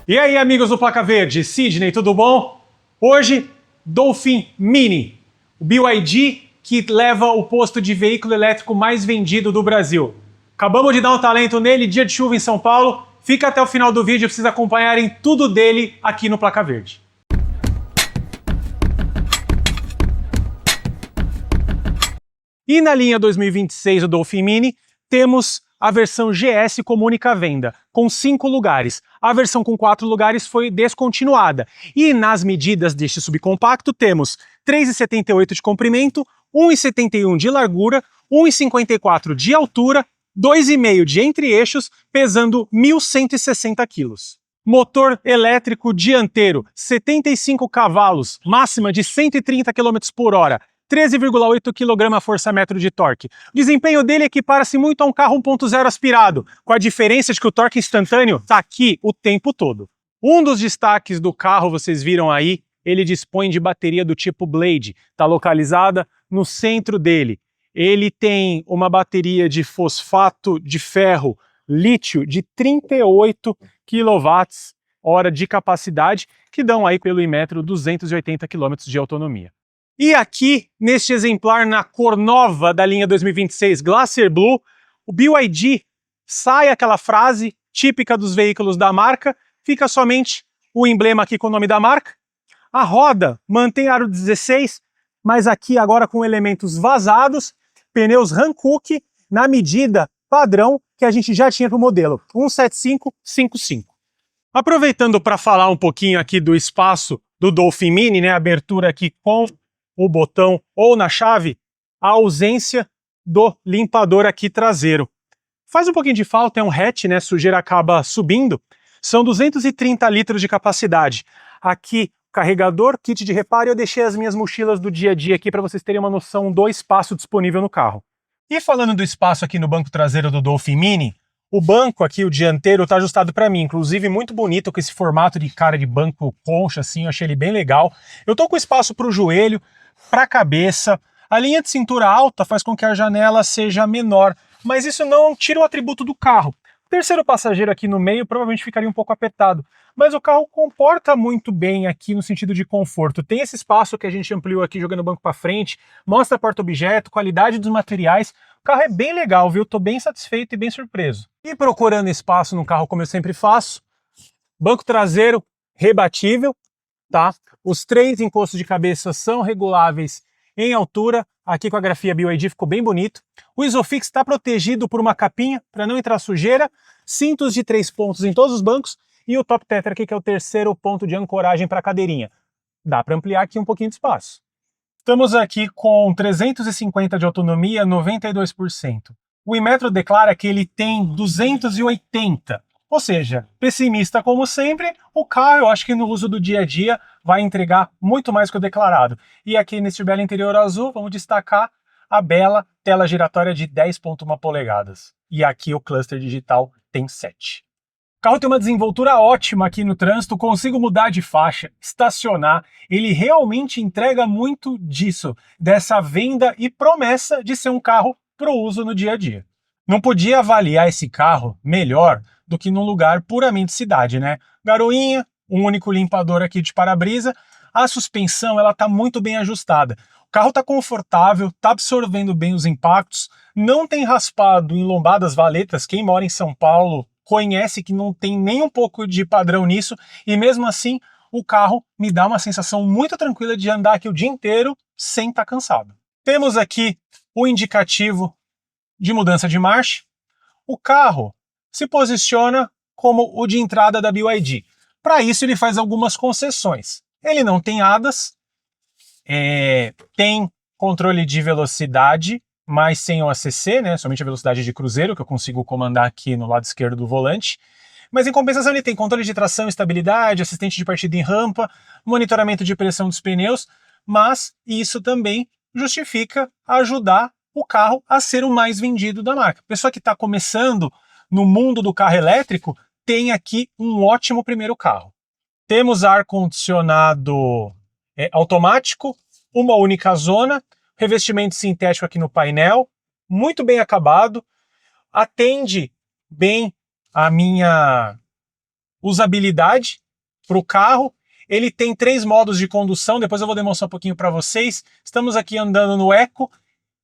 E aí, amigos do Placa Verde, Sidney, tudo bom? Hoje, Dolphin Mini, o BYD que leva o posto de veículo elétrico mais vendido do Brasil. Acabamos de dar um talento nele, dia de chuva em São Paulo. Fica até o final do vídeo para vocês acompanharem tudo dele aqui no Placa Verde. E na linha 2026 do Dolphin Mini, temos a versão GS como única venda, com 5 lugares. A versão com 4 lugares foi descontinuada. E nas medidas deste subcompacto temos 3,78 de comprimento, 1,71 de largura, 1,54 de altura, 2,5 de entre-eixos, pesando 1.160 kg. Motor elétrico dianteiro, 75 cavalos, máxima de 130 km por hora, 13,8 kgfm de torque. O desempenho dele equipara-se muito a um carro 1.0 aspirado, com a diferença de que o torque instantâneo está aqui o tempo todo. Um dos destaques do carro, vocês viram aí, ele dispõe de bateria do tipo Blade, está localizada no centro dele. Ele tem uma bateria de fosfato de ferro lítio de 38 kWh de capacidade, que dão aí pelo Inmetro 280 km de autonomia. E aqui, neste exemplar na cor nova da linha 2026 Glacier Blue, o BYD sai aquela frase típica dos veículos da marca, fica somente o emblema aqui com o nome da marca. A roda mantém aro 16, mas aqui agora com elementos vazados, pneus Hankook na medida padrão que a gente já tinha para o modelo, 17555. Aproveitando para falar um pouquinho aqui do espaço do Dolphin Mini, né, abertura aqui com o botão ou na chave, a ausência do limpador aqui traseiro. Faz um pouquinho de falta, é um hatch, né? Sujeira acaba subindo. São 230 litros de capacidade. Aqui, carregador, kit de reparo, e eu deixei as minhas mochilas do dia a dia aqui para vocês terem uma noção do espaço disponível no carro. E falando do espaço aqui no banco traseiro do Dolphin Mini, o banco aqui, o dianteiro, está ajustado para mim, inclusive muito bonito com esse formato de cara de banco concha, assim, eu achei ele bem legal. Eu tô com espaço para o joelho, para a cabeça, a linha de cintura alta faz com que a janela seja menor, mas isso não tira o atributo do carro. O terceiro passageiro aqui no meio provavelmente ficaria um pouco apertado, mas o carro comporta muito bem aqui no sentido de conforto. Tem esse espaço que a gente ampliou aqui jogando o banco para frente, mostra porta-objeto, qualidade dos materiais. O carro é bem legal, viu? Tô bem satisfeito e bem surpreso. E procurando espaço no carro como eu sempre faço, banco traseiro rebatível, tá? Os 3 encostos de cabeça são reguláveis em altura, aqui com a grafia BYD ficou bem bonito. O Isofix está protegido por uma capinha para não entrar sujeira, cintos de 3 pontos em todos os bancos e o Top Tether aqui que é o terceiro ponto de ancoragem para a cadeirinha. Dá para ampliar aqui um pouquinho de espaço. Estamos aqui com 350 de autonomia, 92%. O Inmetro declara que ele tem 280. Ou seja, pessimista como sempre, o carro eu acho que no uso do dia a dia vai entregar muito mais que o declarado. E aqui neste belo interior azul, vamos destacar a bela tela giratória de 10,1 polegadas. E aqui o cluster digital tem 7. O carro tem uma desenvoltura ótima aqui no trânsito, consigo mudar de faixa, estacionar, ele realmente entrega muito disso, dessa venda e promessa de ser um carro para o uso no dia a dia. Não podia avaliar esse carro melhor do que num lugar puramente cidade, né? Garoinha, um único limpador aqui de para-brisa, a suspensão ela tá muito bem ajustada. O carro tá confortável, tá absorvendo bem os impactos, não tem raspado em lombadas valetas, quem mora em São Paulo conhece que não tem nem um pouco de padrão nisso, e mesmo assim o carro me dá uma sensação muito tranquila de andar aqui o dia inteiro sem estar cansado. Temos aqui o indicativo de mudança de marcha. O carro se posiciona como o de entrada da BYD. Para isso ele faz algumas concessões. Ele não tem ADAS, tem controle de velocidade, mas sem o ACC, né? Somente a velocidade de cruzeiro, que eu consigo comandar aqui no lado esquerdo do volante. Mas em compensação ele tem controle de tração e estabilidade, assistente de partida em rampa, monitoramento de pressão dos pneus, mas isso também justifica ajudar o carro a ser o mais vendido da marca. A pessoa que está começando no mundo do carro elétrico tem aqui um ótimo primeiro carro. Temos ar-condicionado automático, uma única zona, revestimento sintético aqui no painel, muito bem acabado, atende bem usabilidade para o carro. Ele tem 3 modos de condução, depois eu vou demonstrar um pouquinho para vocês. Estamos aqui andando no Eco.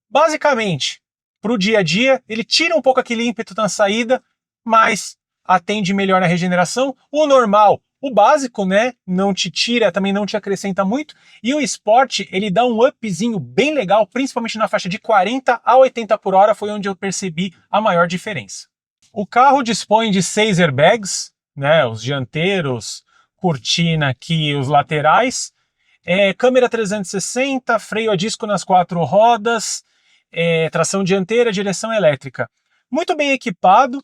Basicamente, para o dia a dia, ele tira um pouco aquele ímpeto na saída, mas atende melhor na regeneração. O normal, o básico, né, não te tira, também não te acrescenta muito. E o Sport, ele dá um upzinho bem legal, principalmente na faixa de 40 a 80 por hora, foi onde eu percebi a maior diferença. O carro dispõe de 6 airbags, né, os dianteiros, cortina aqui, os laterais, câmera 360, freio a disco nas 4 rodas, tração dianteira, direção elétrica. Muito bem equipado.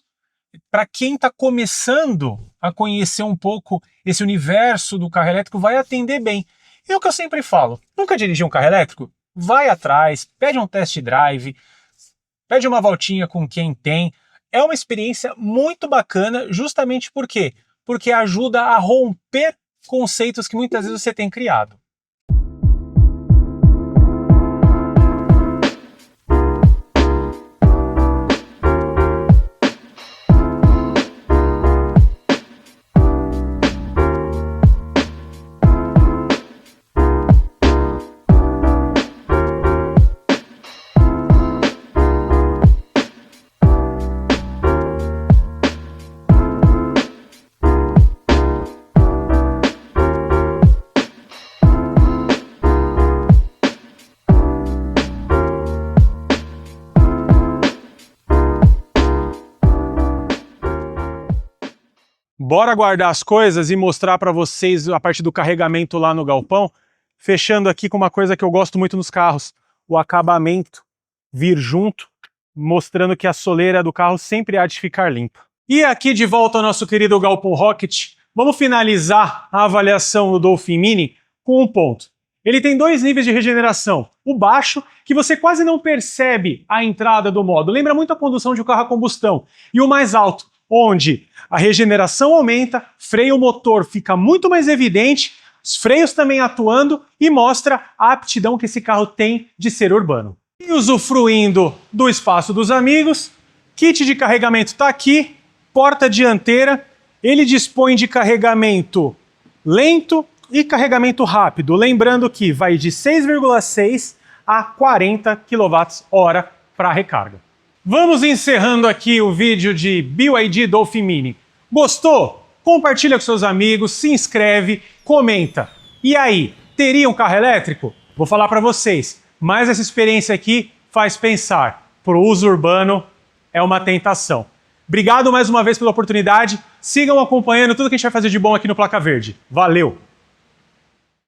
Para quem está começando a conhecer um pouco esse universo do carro elétrico, vai atender bem. E o que eu sempre falo, nunca dirigiu um carro elétrico? Vai atrás, pede um test drive, pede uma voltinha com quem tem. É uma experiência muito bacana, justamente por quê? Porque ajuda a romper conceitos que muitas vezes você tem criado. Bora guardar as coisas e mostrar para vocês a parte do carregamento lá no galpão, fechando aqui com uma coisa que eu gosto muito nos carros, o acabamento vir junto, mostrando que a soleira do carro sempre há de ficar limpa. E aqui de volta ao nosso querido Galpão Rocket, vamos finalizar a avaliação do Dolphin Mini com um ponto. Ele tem 2 níveis de regeneração, o baixo, que você quase não percebe a entrada do modo, lembra muito a condução de um carro a combustão, e o mais alto, onde a regeneração aumenta, freio motor fica muito mais evidente, os freios também atuando e mostra a aptidão que esse carro tem de ser urbano. E usufruindo do espaço dos amigos, kit de carregamento está aqui, porta dianteira, ele dispõe de carregamento lento e carregamento rápido, lembrando que vai de 6,6 a 40 kWh para recarga. Vamos encerrando aqui o vídeo de BYD Dolphin Mini. Gostou? Compartilha com seus amigos, se inscreve, comenta. E aí, teria um carro elétrico? Vou falar para vocês, mas essa experiência aqui faz pensar. Para o uso urbano é uma tentação. Obrigado mais uma vez pela oportunidade. Sigam acompanhando tudo que a gente vai fazer de bom aqui no Placa Verde. Valeu!